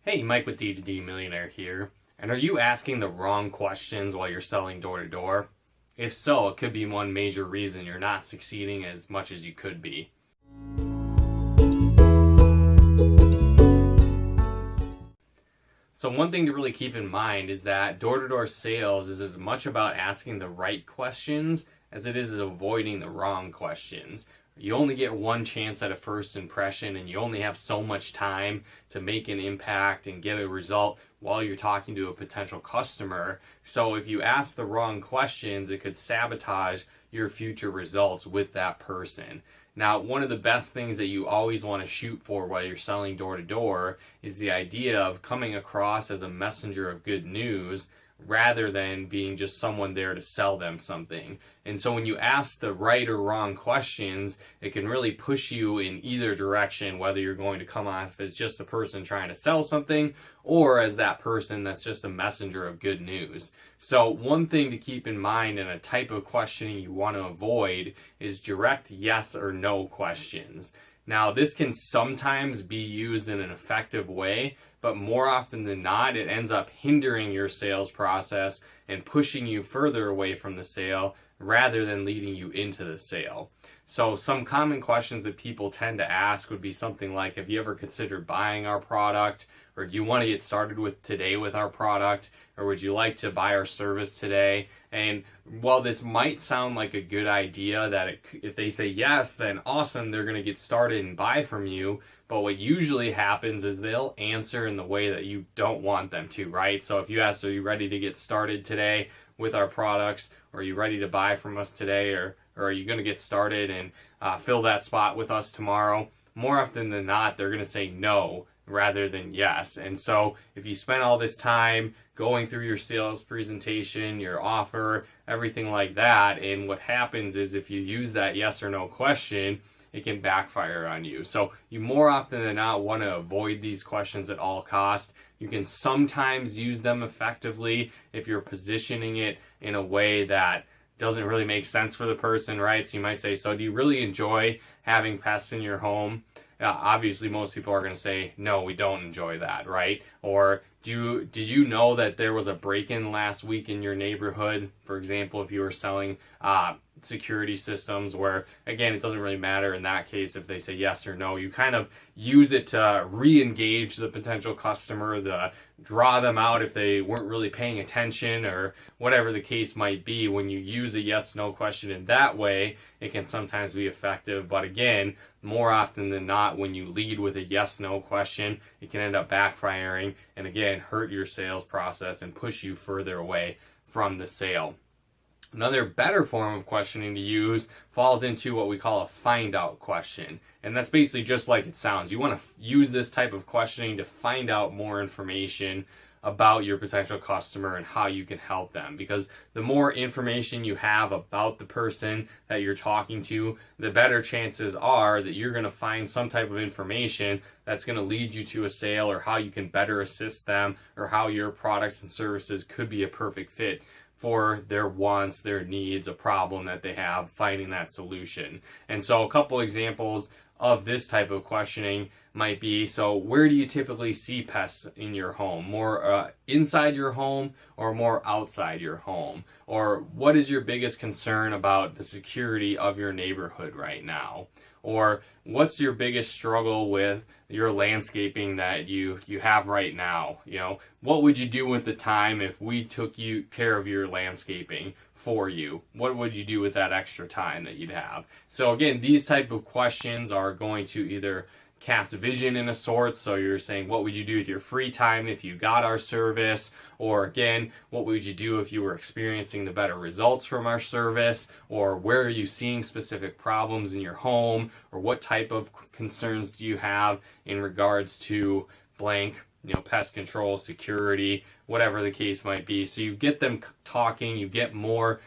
Hey, Mike with D2D Millionaire here. And are you asking the wrong questions while you're selling door to door? If so, it could be one major reason you're not succeeding as much as you could be. So one thing to really keep in mind is that door-to-door sales is as much about asking the right questions as it is avoiding the wrong questions. You only get one chance at a first impression, and you only have so much time to make an impact and get a result while you're talking to a potential customer. So if you ask the wrong questions, it could sabotage your future results with that person. Now, one of the best things that you always want to shoot for while you're selling door to door is the idea of coming across as a messenger of good news rather than being just someone there to sell them something. And so when you ask the right or wrong questions, it can really push you in either direction, whether you're going to come off as just a person trying to sell something or as that person that's just a messenger of good news. So one thing to keep in mind and a type of questioning you want to avoid is direct yes or no questions. Now, this can sometimes be used in an effective way, but more often than not, it ends up hindering your sales process and pushing you further away from the sale rather than leading you into the sale. So some common questions that people tend to ask would be something like, have you ever considered buying our product? Or do you want to get started today with our product? Or would you like to buy our service today? And while this might sound like a good idea, that if they say yes, then awesome, they're going to get started and buy from you. But what usually happens is they'll answer in the way that you don't want them to, right? So if you ask, are you ready to get started today with our products? Or are you ready to buy from us today? Or are you going to get started and fill that spot with us tomorrow? More often than not, they're going to say no rather than yes. And so if you spend all this time going through your sales presentation, your offer, everything like that, and what happens is if you use that yes or no question, it can backfire on you. So you more often than not want to avoid these questions at all costs. You can sometimes use them effectively if you're positioning it in a way that doesn't really make sense for the person, right? So you might say, so do you really enjoy having pests in your home? Obviously, most people are going to say, no, we don't enjoy that, right? Or did you know that there was a break-in last week in your neighborhood? For example, if you were selling security systems, where, again, it doesn't really matter in that case if they say yes or no. You kind of use it to re-engage the potential customer, to draw them out if they weren't really paying attention, or whatever the case might be. When you use a yes-no question in that way, it can sometimes be effective. But again, more often than not, when you lead with a yes-no question, it can end up backfiring and, again, hurt your sales process and push you further away from the sale. Another better form of questioning to use falls into what we call a find out question. And that's basically just like it sounds. You want to use this type of questioning to find out more information about your potential customer and how you can help them. Because the more information you have about the person that you're talking to, the better chances are that you're going to find some type of information that's going to lead you to a sale, or how you can better assist them, or how your products and services could be a perfect fit for their wants, their needs, a problem that they have, finding that solution. And so a couple examples of this type of questioning might be, so where do you typically see pests in your home? More inside your home or more outside your home? Or what is your biggest concern about the security of your neighborhood right now? Or what's your biggest struggle with your landscaping that you have right now? You know, what would you do with the time if we took care of your landscaping for you? What would you do with that extra time that you'd have? So again, these type of questions are going to either cast vision in a sort. So you're saying, what would you do with your free time if you got our service? Or again, what would you do if you were experiencing the better results from our service? Or where are you seeing specific problems in your home? Or what type of concerns do you have in regards to blank, pest control, security, whatever the case might be. So you get them talking, you get more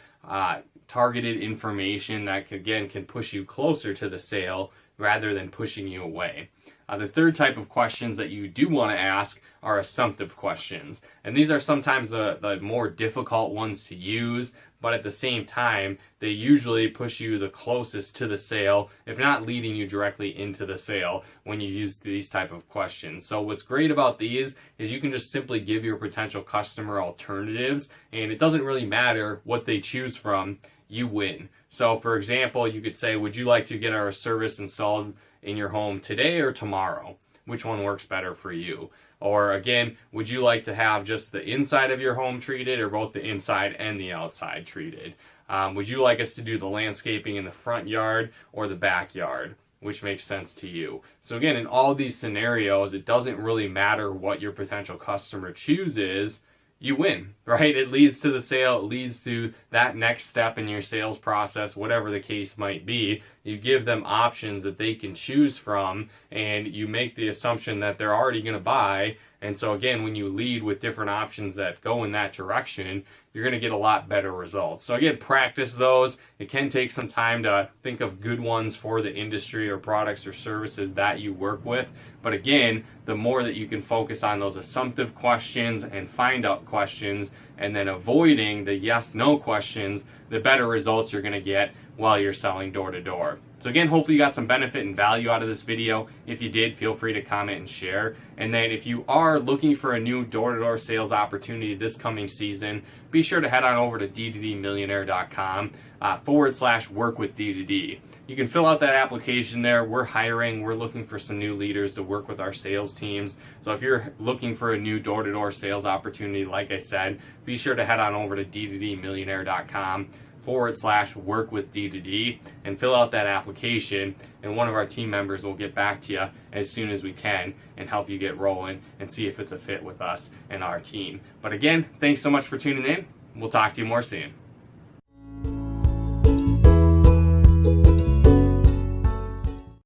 targeted information that, again, can push you closer to the sale rather than pushing you away. The third type of questions that you do want to ask are assumptive questions. And these are sometimes the more difficult ones to use, but at the same time, they usually push you the closest to the sale, if not leading you directly into the sale when you use these type of questions. So what's great about these is you can just simply give your potential customer alternatives, and it doesn't really matter what they choose from, you win. So for example, you could say, would you like to get our service installed in your home today or tomorrow? Which one works better for you? Or again, would you like to have just the inside of your home treated or both the inside and the outside treated? Would you like us to do the landscaping in the front yard or the backyard? Which makes sense to you. So again, in all these scenarios, it doesn't really matter what your potential customer chooses. You win, right? It leads to the sale. It leads to that next step in your sales process, whatever the case might be. You give them options that they can choose from, and you make the assumption that they're already going to buy. And so again, when you lead with different options that go in that direction, you're going to get a lot better results. So again, practice those. It can take some time to think of good ones for the industry or products or services that you work with. But again, the more that you can focus on those assumptive questions and find out questions, and then avoiding the yes/no questions, the better results you're going to get while you're selling door to door. So again, hopefully you got some benefit and value out of this video. If you did, feel free to comment and share. And then if you are looking for a new door-to-door sales opportunity this coming season, be sure to head on over to d2dmillionaire.com /work with D2D. You can fill out that application there. We're hiring. We're looking for some new leaders to work with our sales teams. So if you're looking for a new door-to-door sales opportunity, like I said, be sure to head on over to d2dmillionaire.com /work with D2D and fill out that application, and one of our team members will get back to you as soon as we can and help you get rolling and see if it's a fit with us and our team. But again, thanks so much for tuning in. We'll talk to you more soon.